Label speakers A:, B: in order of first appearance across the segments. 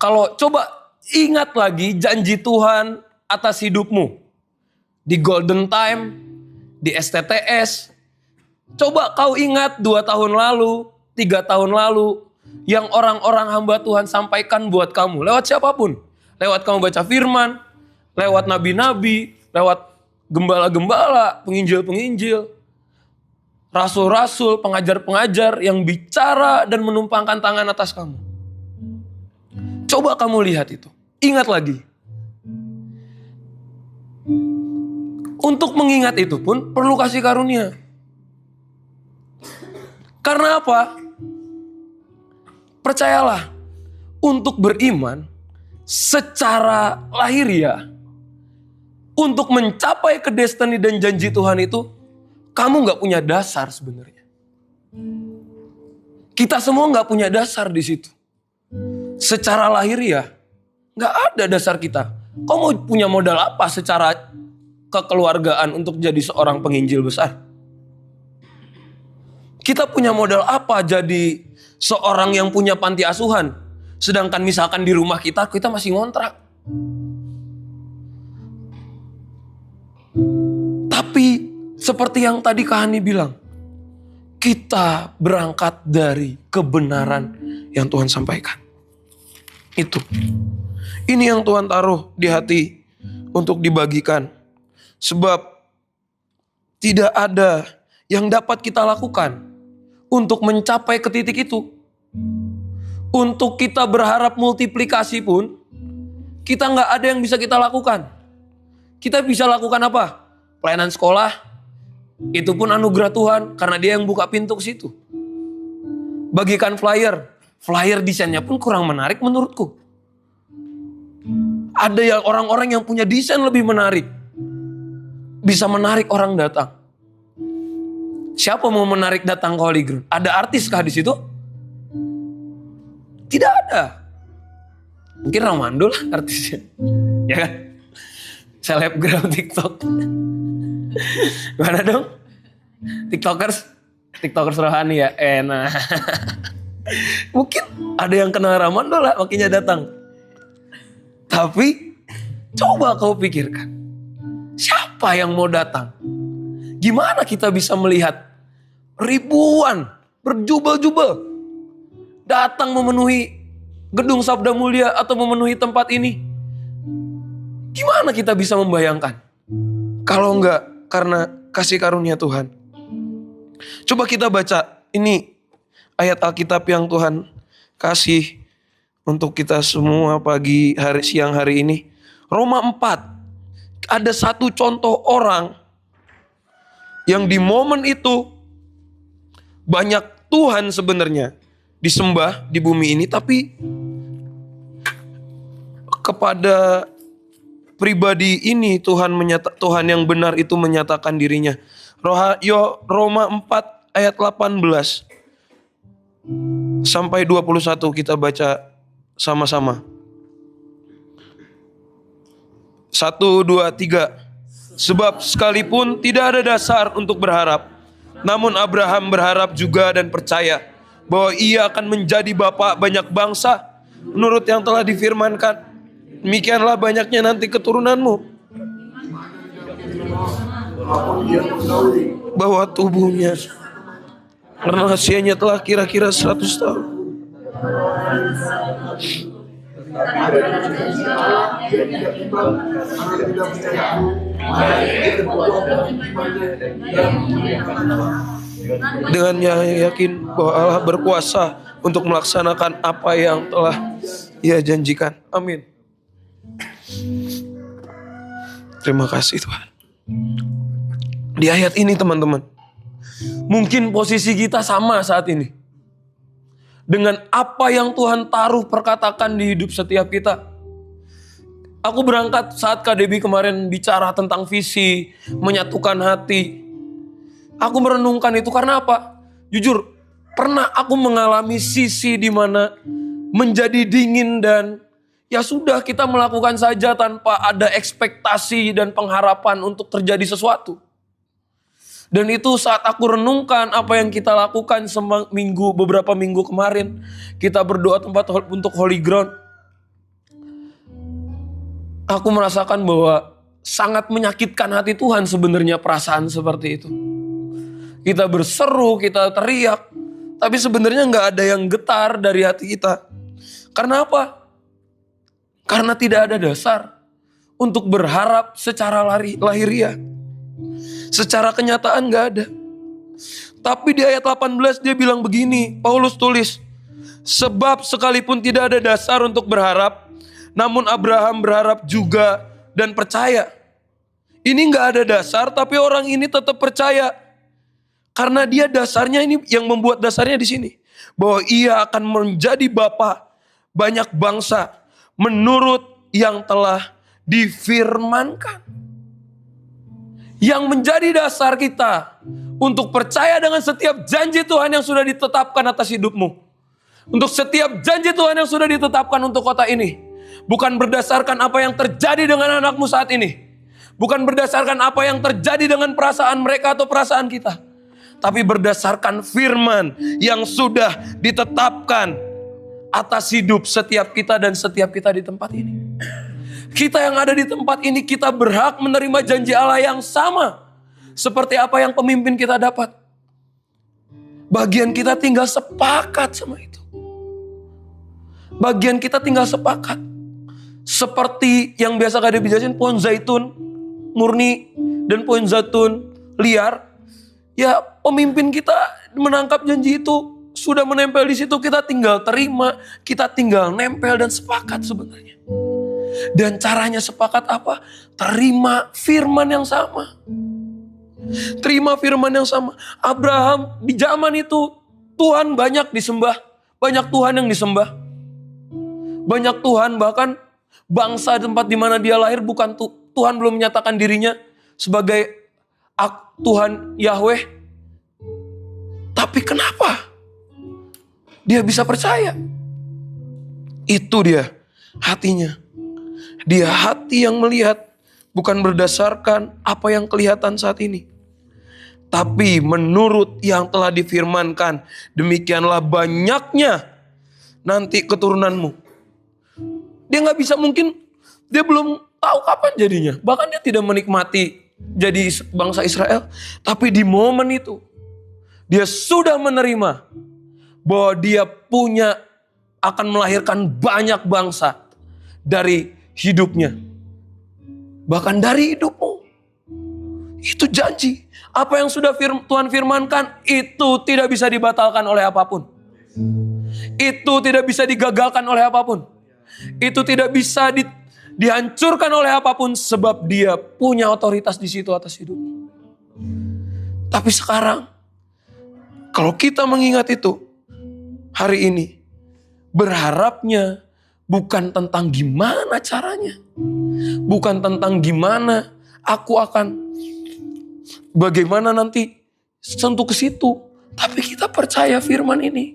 A: Kalau coba ingat lagi janji Tuhan atas hidupmu. Di Golden Time, di STTS. Coba kau ingat 2 tahun lalu, 3 tahun lalu. Yang orang-orang hamba Tuhan sampaikan buat kamu. Lewat siapapun. Lewat kamu baca firman. Lewat nabi-nabi. Lewat gembala-gembala, penginjil-penginjil. Rasul-rasul, pengajar-pengajar yang bicara dan menumpangkan tangan atas kamu. Coba kamu lihat itu. Ingat lagi. Untuk mengingat itu pun perlu kasih karunia. Karena apa? Percayalah, untuk beriman secara lahiriah, untuk mencapai ke destiny dan janji Tuhan itu, kamu gak punya dasar sebenarnya. Kita semua gak punya dasar di situ. Secara lahiriah, gak ada dasar kita. Kau mau punya modal apa secara kekeluargaan untuk jadi seorang penginjil besar? Kita punya modal apa jadi seorang yang punya panti asuhan? Sedangkan misalkan di rumah kita masih ngontrak. Tapi seperti yang tadi Kak Hani bilang, kita berangkat dari kebenaran yang Tuhan sampaikan. Itu. Ini yang Tuhan taruh di hati untuk dibagikan. Sebab tidak ada yang dapat kita lakukan untuk mencapai ke titik itu. Untuk kita berharap multiplikasi pun, kita nggak ada yang bisa kita lakukan. Kita bisa lakukan apa? Pelayanan sekolah, itu pun anugerah Tuhan karena Dia yang buka pintu ke situ. Bagikan flyer desainnya pun kurang menarik menurutku. Ada yang orang-orang yang punya desain lebih menarik, bisa menarik orang datang. Siapa mau menarik datang ke Holy Ground? Ada artis kah di situ? Tidak ada. Mungkin Ramando lah artisnya, ya kan? Selebgram TikTok. Mana dong? TikTokers rohani ya. Enak. Mungkin ada yang kenal Ramando lah, makanya datang. Tapi coba kau pikirkan, siapa yang mau datang? Gimana kita bisa melihat ribuan berjubel-jubel datang memenuhi gedung Sabda Mulia atau memenuhi tempat ini? Gimana kita bisa membayangkan? Kalau enggak karena kasih karunia Tuhan. Coba kita baca ini ayat Alkitab yang Tuhan kasih untuk kita semua pagi hari siang hari ini. Roma 4. Ada satu contoh orang yang di momen itu banyak Tuhan sebenarnya disembah di bumi ini, tapi kepada pribadi ini Tuhan yang benar itu menyatakan dirinya. Roma 4 ayat 18 sampai 21 kita baca sama-sama. 1, 2, 3. Sebab sekalipun tidak ada dasar untuk berharap, namun Abraham berharap juga dan percaya bahwa ia akan menjadi bapa banyak bangsa menurut yang telah difirmankan. Demikianlah banyaknya nanti keturunanmu. Bahwa tubuhnya karena usianya telah kira-kira 100 tahun. Dengannya yakin bahwa Allah berkuasa untuk melaksanakan apa yang telah Ia janjikan. Amin. Terima kasih Tuhan. Di ayat ini teman-teman, mungkin posisi kita sama saat ini. Dengan apa yang Tuhan taruh perkatakan di hidup setiap kita. Aku berangkat saat Kak Debbie kemarin bicara tentang visi, menyatukan hati. Aku merenungkan itu karena apa? Jujur, pernah aku mengalami sisi di mana menjadi dingin dan ya sudah kita melakukan saja tanpa ada ekspektasi dan pengharapan untuk terjadi sesuatu. Dan itu saat aku renungkan apa yang kita lakukan beberapa minggu kemarin. Kita berdoa untuk Holy Ground. Aku merasakan bahwa sangat menyakitkan hati Tuhan sebenarnya perasaan seperti itu. Kita berseru, kita teriak, tapi sebenarnya nggak ada yang getar dari hati kita. Karena apa? Karena tidak ada dasar untuk berharap secara lahiriah. Secara kenyataan nggak ada. Tapi di ayat 18 dia bilang begini, Paulus tulis, sebab sekalipun tidak ada dasar untuk berharap, namun Abraham berharap juga dan percaya. Ini nggak ada dasar, tapi orang ini tetap percaya. Karena dia dasarnya ini, yang membuat dasarnya di sini. Bahwa ia akan menjadi bapa banyak bangsa menurut yang telah difirmankan. Yang menjadi dasar kita untuk percaya dengan setiap janji Tuhan yang sudah ditetapkan atas hidupmu. Untuk setiap janji Tuhan yang sudah ditetapkan untuk kota ini. Bukan berdasarkan apa yang terjadi dengan anakmu saat ini. Bukan berdasarkan apa yang terjadi dengan perasaan mereka atau perasaan kita. Tapi berdasarkan firman yang sudah ditetapkan atas hidup setiap kita dan setiap kita di tempat ini. Kita yang ada di tempat ini, kita berhak menerima janji Allah yang sama. Seperti apa yang pemimpin kita dapat. Bagian kita tinggal sepakat sama itu. Bagian kita tinggal sepakat. Seperti yang biasa kadang dijelasin, pohon zaitun murni dan pohon zaitun liar. Ya, pemimpin kita menangkap janji itu, sudah menempel di situ, kita tinggal terima, kita tinggal nempel dan sepakat sebenarnya. Dan caranya sepakat apa? Terima firman yang sama. Terima firman yang sama. Abraham di zaman itu Tuhan banyak disembah, banyak Tuhan yang disembah. Banyak Tuhan, bahkan bangsa tempat di mana dia lahir bukan Tuhan belum menyatakan dirinya sebagai Tuhan Yahweh. Tapi kenapa dia bisa percaya? Itu dia hatinya. Dia hati yang melihat, bukan berdasarkan apa yang kelihatan saat ini. Tapi menurut yang telah difirmankan, demikianlah banyaknya nanti keturunanmu. Dia gak bisa, mungkin dia belum tahu kapan jadinya. Bahkan dia tidak menikmati jadi bangsa Israel. Tapi di momen itu, dia sudah menerima bahwa dia akan melahirkan banyak bangsa dari hidupnya. Bahkan dari hidupmu. Itu janji. Apa yang sudah Tuhan firmankan, itu tidak bisa dibatalkan oleh apapun. Itu tidak bisa digagalkan oleh apapun. Itu tidak bisa dihancurkan oleh apapun, sebab dia punya otoritas di situ atas hidupmu. Tapi sekarang, kalau kita mengingat itu, hari ini, berharapnya bukan tentang gimana caranya. Bukan tentang gimana aku akan, bagaimana nanti sentuh ke situ. Tapi kita percaya firman ini.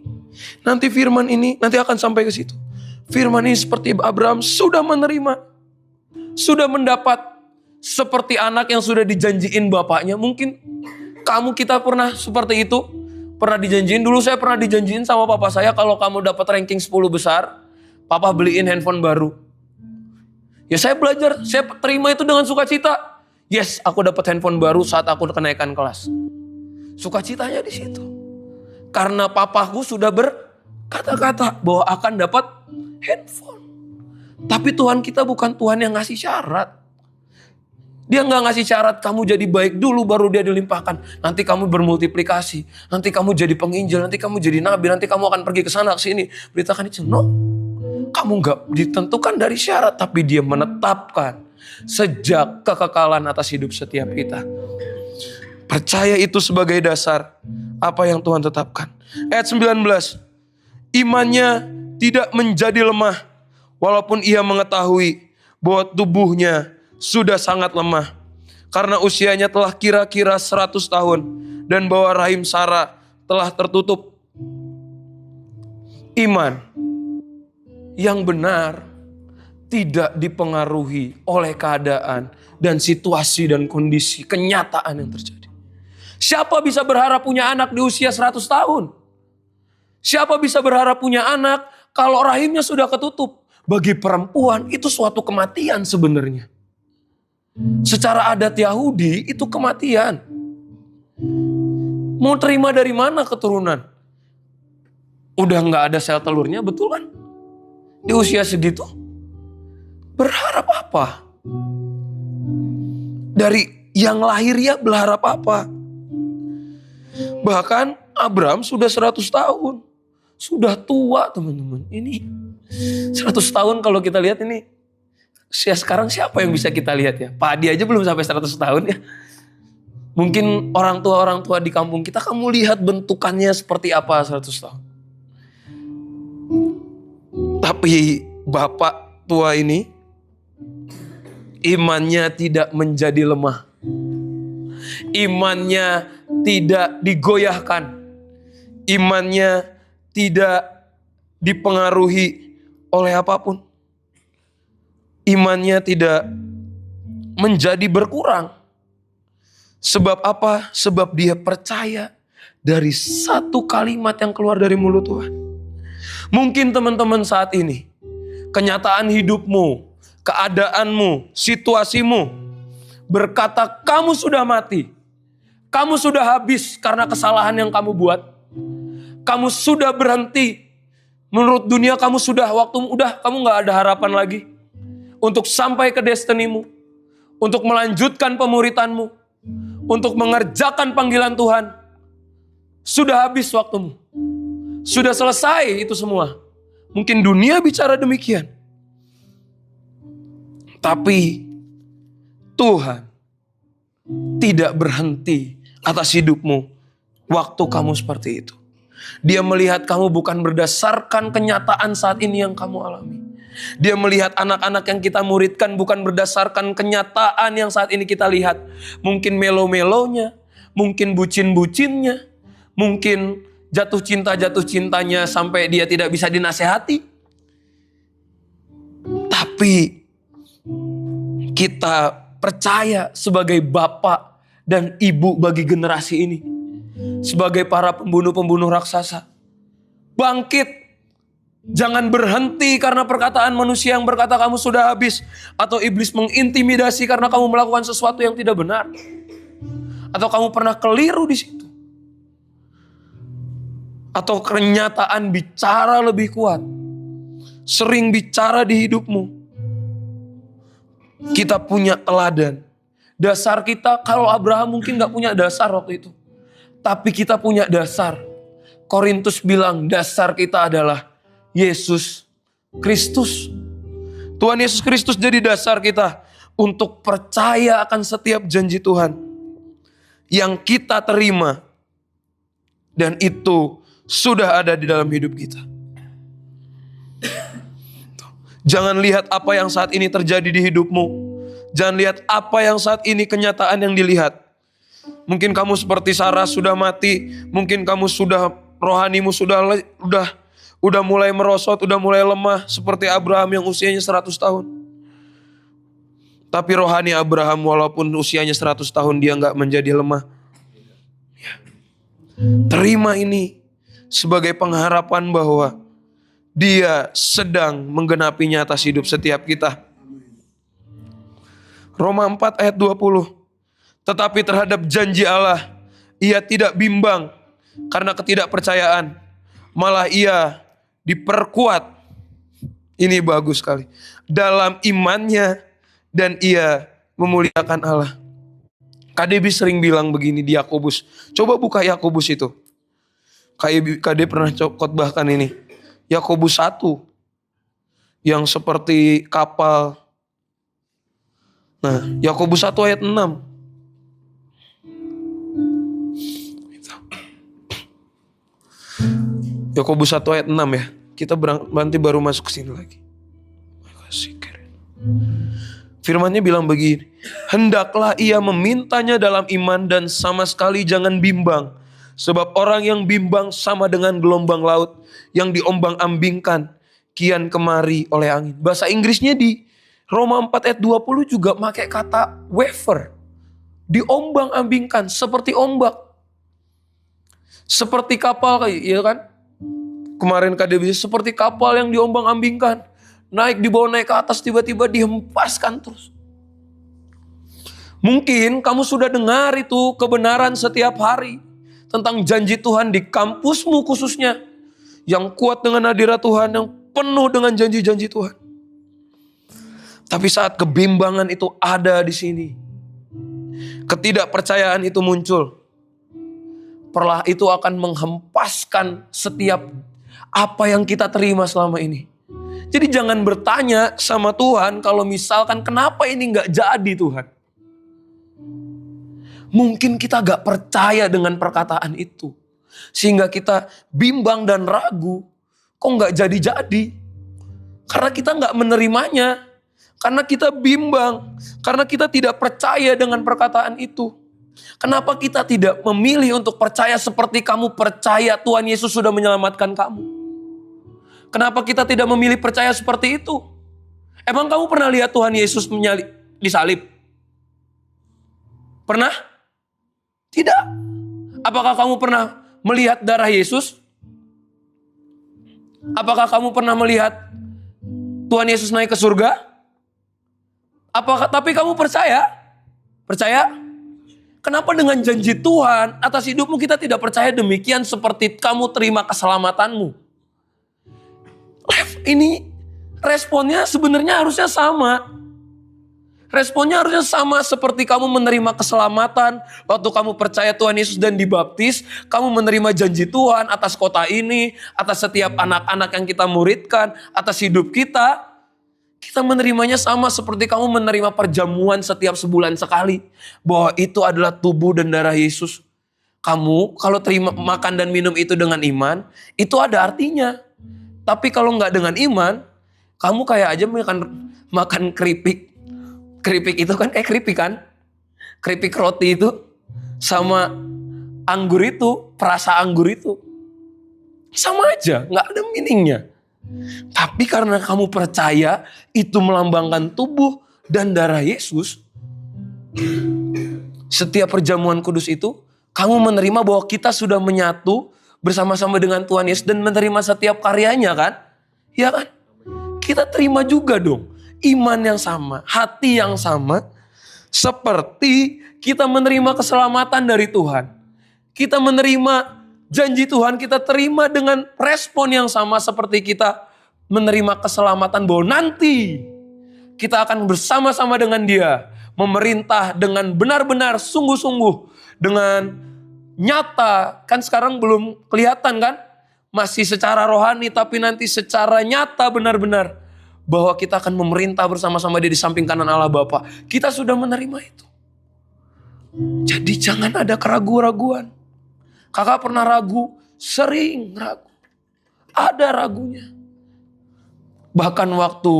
A: Nanti firman ini nanti akan sampai ke situ. Firman ini seperti Abraham sudah menerima. Sudah mendapat seperti anak yang sudah dijanjiin bapaknya. Mungkin kita pernah seperti itu. Pernah dijanjiin. Dulu saya pernah dijanjiin sama papa saya, kalau kamu dapat ranking 10 besar, papa beliin handphone baru. Ya saya belajar, saya terima itu dengan sukacita. Yes, aku dapat handphone baru saat aku kenaikan kelas. Sukacitanya di situ. Karena papaku sudah berkata-kata bahwa akan dapat handphone. Tapi Tuhan kita bukan Tuhan yang ngasih syarat. Dia gak ngasih syarat kamu jadi baik dulu baru dia dilimpahkan. Nanti kamu bermultiplikasi. Nanti kamu jadi penginjil. Nanti kamu jadi nabi. Nanti kamu akan pergi ke sana ke sini. Beritakan itu. No. Kamu gak ditentukan dari syarat. Tapi dia menetapkan sejak kekekalan atas hidup setiap kita. Percaya itu sebagai dasar apa yang Tuhan tetapkan. Ayat 19. Imannya tidak menjadi lemah. Walaupun ia mengetahui bahwa tubuhnya sudah sangat lemah. Karena usianya telah kira-kira 100 tahun. Dan bahwa rahim Sarah telah tertutup. Iman yang benar tidak dipengaruhi oleh keadaan dan situasi dan kondisi kenyataan yang terjadi. Siapa bisa berharap punya anak di usia 100 tahun? Siapa bisa berharap punya anak kalau rahimnya sudah ketutup? bagi perempuan itu suatu kematian sebenarnya. Secara adat Yahudi itu kematian. Mau terima dari mana keturunan? Udah nggak ada sel telurnya, betul kan? Di usia segitu, berharap apa? Dari yang lahir ya berharap apa? Bahkan Abraham sudah 100 tahun. Sudah tua teman-teman. Ini 100 tahun kalau kita lihat ini. Sekarang siapa yang bisa kita lihat ya? Pak Adi aja belum sampai 100 tahun ya. Mungkin orang tua di kampung kita, kamu lihat bentukannya seperti apa 100 tahun. Tapi bapak tua ini, imannya tidak menjadi lemah. Imannya tidak digoyahkan. Imannya tidak dipengaruhi oleh apapun. Imannya tidak menjadi berkurang. Sebab apa? Sebab dia percaya dari satu kalimat yang keluar dari mulut Tuhan. Mungkin teman-teman saat ini, kenyataan hidupmu, keadaanmu, situasimu berkata kamu sudah mati. Kamu sudah habis karena kesalahan yang kamu buat. Kamu sudah berhenti. Menurut dunia kamu sudah, kamu gak ada harapan lagi. Untuk sampai ke destinimu. Untuk melanjutkan pemuritanmu. Untuk mengerjakan panggilan Tuhan. Sudah habis waktumu. Sudah selesai itu semua. Mungkin dunia bicara demikian. Tapi Tuhan tidak berhenti atas hidupmu waktu kamu seperti itu. Dia melihat kamu bukan berdasarkan kenyataan saat ini yang kamu alami. Dia melihat anak-anak yang kita muridkan bukan berdasarkan kenyataan yang saat ini kita lihat. Mungkin melo-melonya, mungkin bucin-bucinnya, mungkin jatuh cintanya sampai dia tidak bisa dinasehati. Tapi kita percaya sebagai bapak dan ibu bagi generasi ini. Sebagai para pembunuh-pembunuh raksasa. Bangkit. Jangan berhenti karena perkataan manusia yang berkata kamu sudah habis. Atau iblis mengintimidasi karena kamu melakukan sesuatu yang tidak benar. Atau kamu pernah keliru di situ. Atau kenyataan bicara lebih kuat. Sering bicara di hidupmu. Kita punya teladan. Dasar kita, kalau Abraham mungkin gak punya dasar waktu itu. Tapi kita punya dasar. Korintus bilang dasar kita adalah Yesus Kristus. Tuhan Yesus Kristus jadi dasar kita untuk percaya akan setiap janji Tuhan yang kita terima. Dan itu sudah ada di dalam hidup kita. Jangan lihat apa yang saat ini terjadi di hidupmu. Jangan lihat apa yang saat ini kenyataan yang dilihat. Mungkin kamu seperti Sarah sudah mati. Mungkin kamu sudah, rohanimu udah mulai merosot, udah mulai lemah. Seperti Abraham yang usianya 100 tahun. Tapi rohani Abraham walaupun usianya 100 tahun dia gak menjadi lemah. Terima ini sebagai pengharapan bahwa dia sedang menggenapinya atas hidup setiap kita. Roma 4 ayat 20. Tetapi terhadap janji Allah, ia tidak bimbang karena ketidakpercayaan. Malah ia diperkuat. Ini bagus sekali. Dalam imannya dan ia memuliakan Allah. KDB sering bilang begini di Yakobus. Coba buka Yakobus itu. KD pernah khotbahkan ini. Yakobus 1 yang seperti kapal. Nah, Yakobus 1 ayat 6. Yakobus 1 ayat 6 ya. Kita nanti baru masuk ke sini lagi. Makasih keren. Firman-Nya bilang begini. Hendaklah ia memintanya dalam iman dan sama sekali jangan bimbang. Sebab orang yang bimbang sama dengan gelombang laut yang diombang-ambingkan kian kemari oleh angin. Bahasa Inggrisnya di Roma 4 ayat 20 juga pakai kata waver. Diombang-ambingkan seperti ombak. Seperti kapal kayak, iya kan? Kemarin KDB seperti kapal yang diombang-ambingkan. naik ke atas, tiba-tiba dihempaskan terus. Mungkin kamu sudah dengar itu kebenaran setiap hari tentang janji Tuhan di kampusmu khususnya, yang kuat dengan hadirat Tuhan, yang penuh dengan janji-janji Tuhan. Tapi saat kebimbangan itu ada di sini, ketidakpercayaan itu muncul, perlah itu akan menghempaskan setiap apa yang kita terima selama ini. Jadi jangan bertanya sama Tuhan kalau misalkan kenapa ini gak jadi Tuhan. Mungkin kita gak percaya dengan perkataan itu, sehingga kita bimbang dan ragu, kok gak jadi-jadi. Karena kita gak menerimanya, karena kita bimbang, karena kita tidak percaya dengan perkataan itu. Kenapa kita tidak memilih untuk percaya seperti kamu percaya Tuhan Yesus sudah menyelamatkan kamu? Kenapa kita tidak memilih percaya seperti itu? Emang kamu pernah lihat Tuhan Yesus disalib? Pernah? Tidak. Apakah kamu pernah melihat darah Yesus? Apakah kamu pernah melihat Tuhan Yesus naik ke surga? Tapi kamu percaya? Percaya? Kenapa dengan janji Tuhan atas hidupmu kita tidak percaya demikian seperti kamu terima keselamatanmu? Ini responnya sebenarnya harusnya sama. Responnya harusnya sama seperti kamu menerima keselamatan waktu kamu percaya Tuhan Yesus dan dibaptis. Kamu menerima janji Tuhan atas kota ini, atas setiap anak-anak yang kita muridkan, atas hidup kita. Kita menerimanya sama seperti kamu menerima perjamuan setiap sebulan sekali. Bahwa itu adalah tubuh dan darah Yesus. Kamu kalau terima makan dan minum itu dengan iman, itu ada artinya. Tapi kalau nggak dengan iman, kamu kayak aja makan keripik. Keripik itu kan kayak keripik kan? Keripik roti itu sama anggur itu, perasa anggur itu. Sama aja, nggak ada meaningnya. Tapi karena kamu percaya itu melambangkan tubuh dan darah Yesus, setiap perjamuan kudus itu, kamu menerima bahwa kita sudah menyatu bersama-sama dengan Tuhan Yesus dan menerima setiap karyanya kan? Ya kan? Kita terima juga dong. Iman yang sama, hati yang sama. Seperti kita menerima keselamatan dari Tuhan. Kita menerima janji Tuhan, kita terima dengan respon yang sama seperti kita menerima keselamatan bahwa nanti kita akan bersama-sama dengan Dia. Memerintah dengan benar-benar sungguh-sungguh. Dengan nyata, kan sekarang belum kelihatan kan? Masih secara rohani, tapi nanti secara nyata benar-benar. Bahwa kita akan memerintah bersama-sama Dia di samping kanan Allah Bapa. Kita sudah menerima itu. Jadi jangan ada keraguan-raguan. Kakak pernah ragu? Sering ragu. Ada ragunya. Bahkan waktu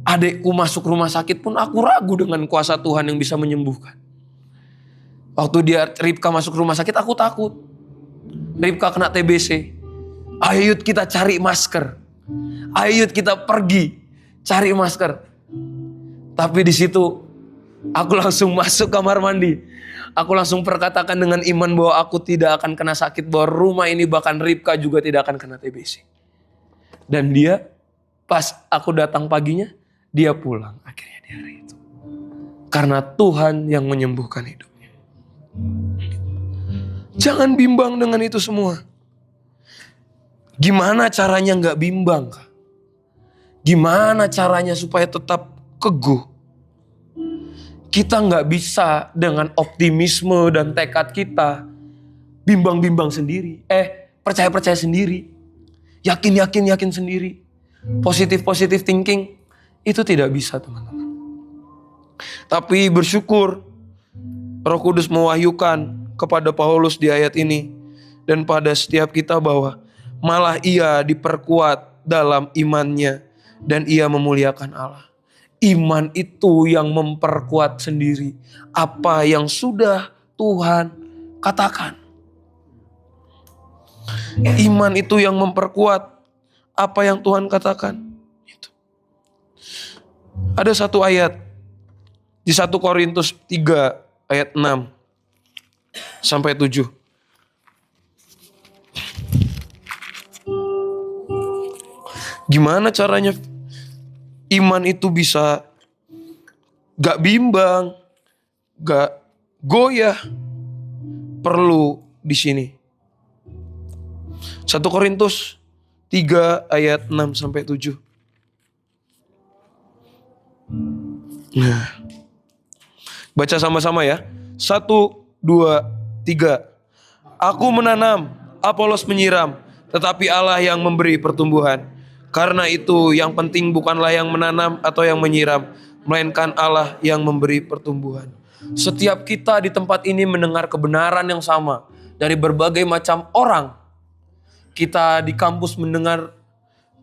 A: adekku masuk rumah sakit pun aku ragu dengan kuasa Tuhan yang bisa menyembuhkan. Waktu Ribka masuk rumah sakit, aku takut. Ribka kena TBC. Ayo yuk kita cari masker. Ayo yuk kita pergi cari masker. Tapi di situ aku langsung masuk kamar mandi. Aku langsung perkatakan dengan iman bahwa aku tidak akan kena sakit. Bahwa rumah ini bahkan Ribka juga tidak akan kena TBC. Dan dia pas aku datang paginya, dia pulang akhirnya di hari itu. Karena Tuhan yang menyembuhkan hidup. Jangan bimbang dengan itu semua. Gimana caranya gak bimbang? Gimana caranya supaya tetap teguh? Kita gak bisa dengan optimisme dan tekad kita bimbang-bimbang sendiri. Percaya-percaya sendiri. Yakin sendiri. Positif thinking. Itu tidak bisa teman-teman. Tapi bersyukur Roh Kudus mewahyukan kepada Paulus di ayat ini dan pada setiap kita bahwa malah ia diperkuat dalam imannya dan ia memuliakan Allah. Iman itu yang memperkuat sendiri apa yang sudah Tuhan katakan. Iman itu yang memperkuat apa yang Tuhan katakan. Ada satu ayat di 1 Korintus 3 ayat 6 sampai 7. Gimana caranya iman itu bisa gak bimbang, gak goyah, perlu di sini. 1 Korintus 3 ayat 6 sampai 7. Nah, baca sama-sama ya. 1, 2, 3. Aku menanam, Apolos menyiram, tetapi Allah yang memberi pertumbuhan. Karena itu yang penting bukanlah yang menanam atau yang menyiram, melainkan Allah yang memberi pertumbuhan. Setiap kita di tempat ini mendengar kebenaran yang sama dari berbagai macam orang. Kita di kampus mendengar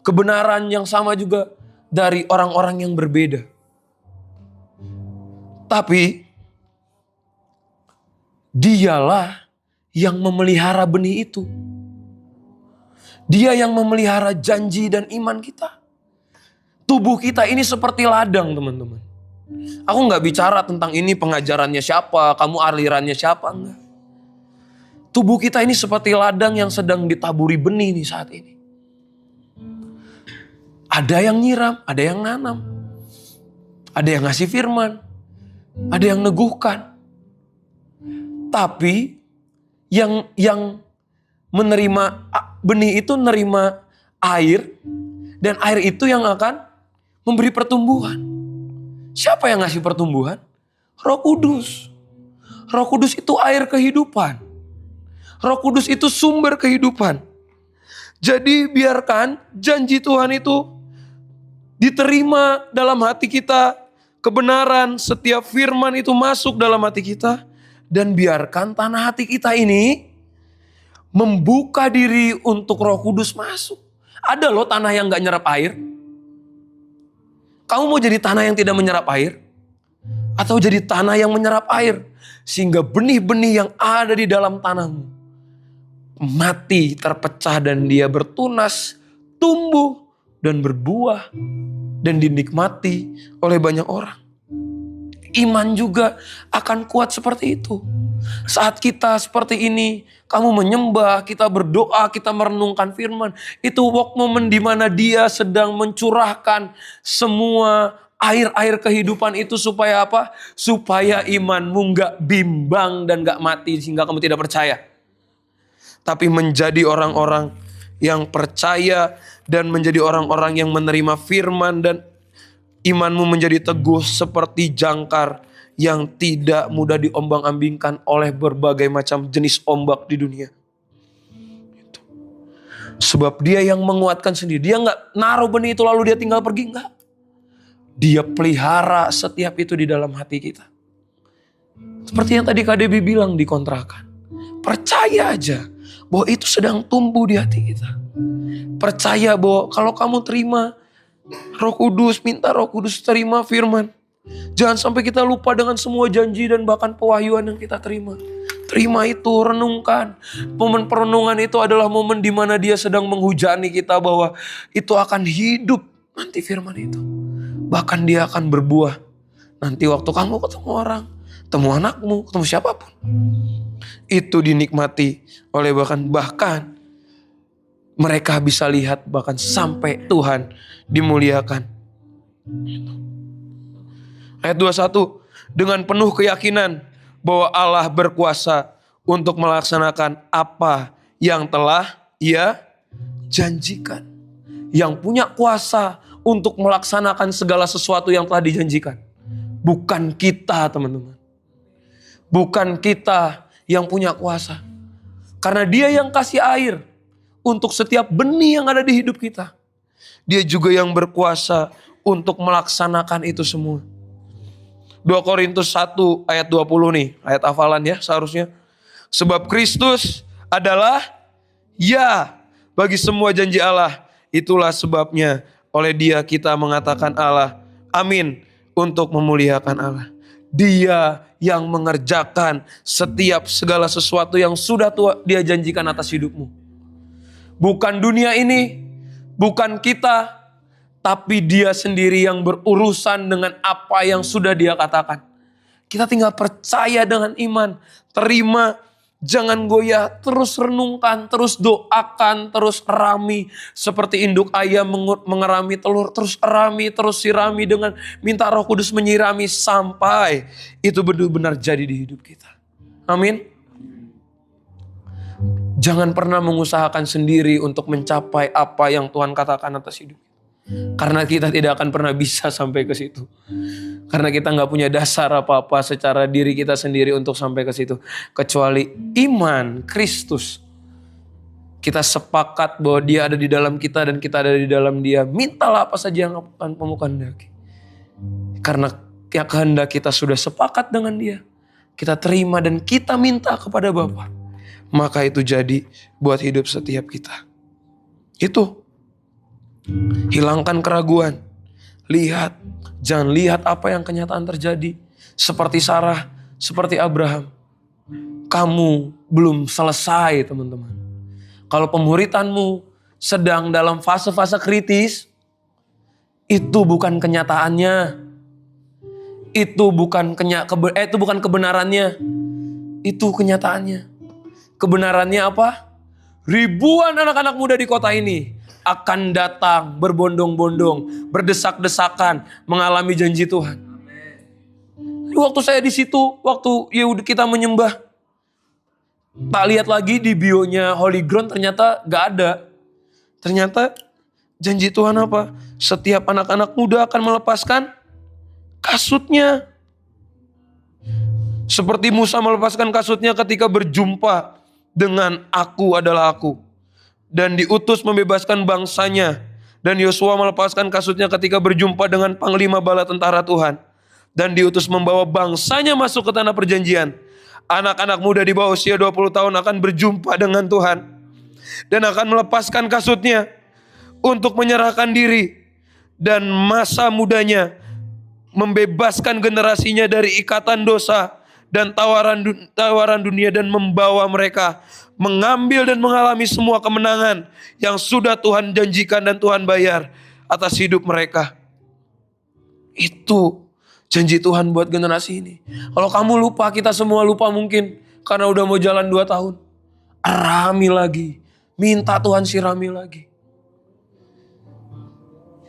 A: kebenaran yang sama juga dari orang-orang yang berbeda. Tapi dialah yang memelihara benih itu. Dia yang memelihara janji dan iman kita. Tubuh kita ini seperti ladang, teman-teman. Aku gak bicara tentang ini pengajarannya siapa, kamu alirannya siapa, enggak. Tubuh kita ini seperti ladang yang sedang ditaburi benih nih saat ini. Ada yang nyiram, ada yang nanam. Ada yang ngasih firman, ada yang neguhkan. Tapi yang menerima benih itu nerima air, dan air itu yang akan memberi pertumbuhan. Siapa yang ngasih pertumbuhan? Roh Kudus. Roh Kudus itu air kehidupan. Roh Kudus itu sumber kehidupan. Jadi biarkan janji Tuhan itu diterima dalam hati kita. Kebenaran setiap firman itu masuk dalam hati kita. Dan biarkan tanah hati kita ini membuka diri untuk Roh Kudus masuk. Ada loh tanah yang gak nyerap air. Kamu mau jadi tanah yang tidak menyerap air? Atau jadi tanah yang menyerap air? Sehingga benih-benih yang ada di dalam tanahmu mati, terpecah, dan dia bertunas, tumbuh, dan berbuah, dan dinikmati oleh banyak orang. Iman juga akan kuat seperti itu. Saat kita seperti ini, kamu menyembah, kita berdoa, kita merenungkan firman, itu walk moment di mana dia sedang mencurahkan semua air-air kehidupan itu supaya apa? Supaya imanmu gak bimbang dan gak mati sehingga kamu tidak percaya. Tapi menjadi orang-orang yang percaya dan menjadi orang-orang yang menerima firman, dan imanmu menjadi teguh seperti jangkar yang tidak mudah diombang-ambingkan oleh berbagai macam jenis ombak di dunia. Sebab dia yang menguatkan sendiri. Dia gak naruh benih itu lalu dia tinggal pergi, enggak. Dia pelihara setiap itu di dalam hati kita. Seperti yang tadi KDB bilang di kontrakan. Percaya aja bahwa itu sedang tumbuh di hati kita. Percaya bahwa kalau kamu terima Roh Kudus, minta Roh Kudus terima firman. Jangan sampai kita lupa dengan semua janji dan bahkan pewahyuan yang kita terima. Terima itu, renungkan. Momen perenungan itu adalah momen di mana dia sedang menghujani kita bahwa itu akan hidup nanti firman itu. Bahkan dia akan berbuah. Nanti waktu kamu ketemu orang, ketemu anakmu, ketemu siapapun. Itu dinikmati oleh bahkan mereka bisa lihat bahkan sampai Tuhan dimuliakan. Ayat 21, dengan penuh keyakinan bahwa Allah berkuasa untuk melaksanakan apa yang telah Ia janjikan. Yang punya kuasa untuk melaksanakan segala sesuatu yang telah dijanjikan. Bukan kita, teman-teman. Bukan kita yang punya kuasa. Karena dia yang kasih air untuk setiap benih yang ada di hidup kita. Dia juga yang berkuasa untuk melaksanakan itu semua. 2 Korintus 1 ayat 20 nih. Ayat hafalan ya seharusnya. Sebab Kristus adalah ya bagi semua janji Allah. Itulah sebabnya oleh dia kita mengatakan Allah. Amin. Untuk memuliakan Allah. Dia yang mengerjakan setiap segala sesuatu yang sudah dia janjikan atas hidupmu. Bukan dunia ini, bukan kita, tapi dia sendiri yang berurusan dengan apa yang sudah dia katakan. Kita tinggal percaya dengan iman, terima, Jangan goyah, terus renungkan, terus doakan, terus erami. Seperti induk ayam mengerami telur, terus erami, terus sirami dengan minta Roh Kudus menyirami sampai itu benar-benar jadi di hidup kita. Amin. Jangan pernah mengusahakan sendiri untuk mencapai apa yang Tuhan katakan atas hidup. Karena kita tidak akan pernah bisa sampai ke situ. Karena kita nggak punya dasar apa-apa secara diri kita sendiri untuk sampai ke situ. Kecuali iman Kristus. Kita sepakat bahwa Dia ada di dalam kita dan kita ada di dalam Dia. Mintalah apa saja yang kamu kehendaki. Karena kehendak kita sudah sepakat dengan Dia. Kita terima dan kita minta kepada Bapa. Maka itu jadi buat hidup setiap kita. Itu. Hilangkan keraguan. Lihat. Jangan lihat apa yang kenyataan terjadi. Seperti Sarah. Seperti Abraham. Kamu belum selesai, teman-teman. Kalau pemuritanmu sedang dalam fase-fase kritis. Itu bukan kenyataannya. Itu bukan kebenarannya. Itu kenyataannya. Kebenarannya apa? Ribuan anak-anak muda di kota ini akan datang berbondong-bondong, berdesak-desakan, mengalami janji Tuhan. Waktu saya di situ, waktu kita menyembah, tak lihat lagi di bionya Holy Ground, ternyata gak ada. Ternyata janji Tuhan apa? Setiap anak-anak muda akan melepaskan kasutnya. Seperti Musa melepaskan kasutnya ketika berjumpa dengan Aku adalah Aku. Dan diutus membebaskan bangsanya. Dan Yosua melepaskan kasutnya ketika berjumpa dengan panglima bala tentara Tuhan. Dan diutus membawa bangsanya masuk ke tanah perjanjian. Anak-anak muda di bawah usia 20 tahun akan berjumpa dengan Tuhan. Dan akan melepaskan kasutnya untuk menyerahkan diri. Dan masa mudanya membebaskan generasinya dari ikatan dosa dan tawaran dunia dan membawa mereka mengambil dan mengalami semua kemenangan yang sudah Tuhan janjikan dan Tuhan bayar atas hidup mereka. Itu janji Tuhan buat generasi ini. Kalau kamu lupa, kita semua lupa mungkin karena udah mau jalan 2 tahun. Arami lagi, minta Tuhan sirami lagi.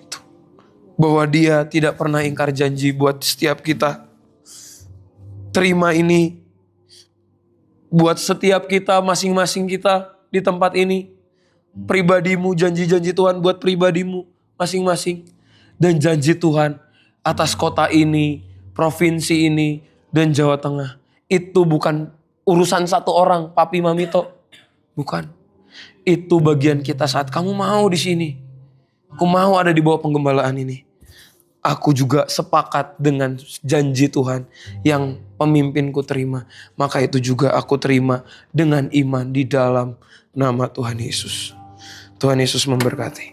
A: Itu. Bahwa Dia tidak pernah ingkar janji buat setiap kita. Terima ini buat setiap kita, masing-masing kita di tempat ini. Pribadimu, janji-janji Tuhan buat pribadimu masing-masing. Dan janji Tuhan atas kota ini, provinsi ini, dan Jawa Tengah. Itu bukan urusan satu orang, papi mamito. Bukan. Itu bagian kita saat kamu mau di sini. Aku mau ada di bawah penggembalaan ini. Aku juga sepakat dengan janji Tuhan yang pemimpinku terima. Maka itu juga aku terima dengan iman di dalam nama Tuhan Yesus. Tuhan Yesus memberkati.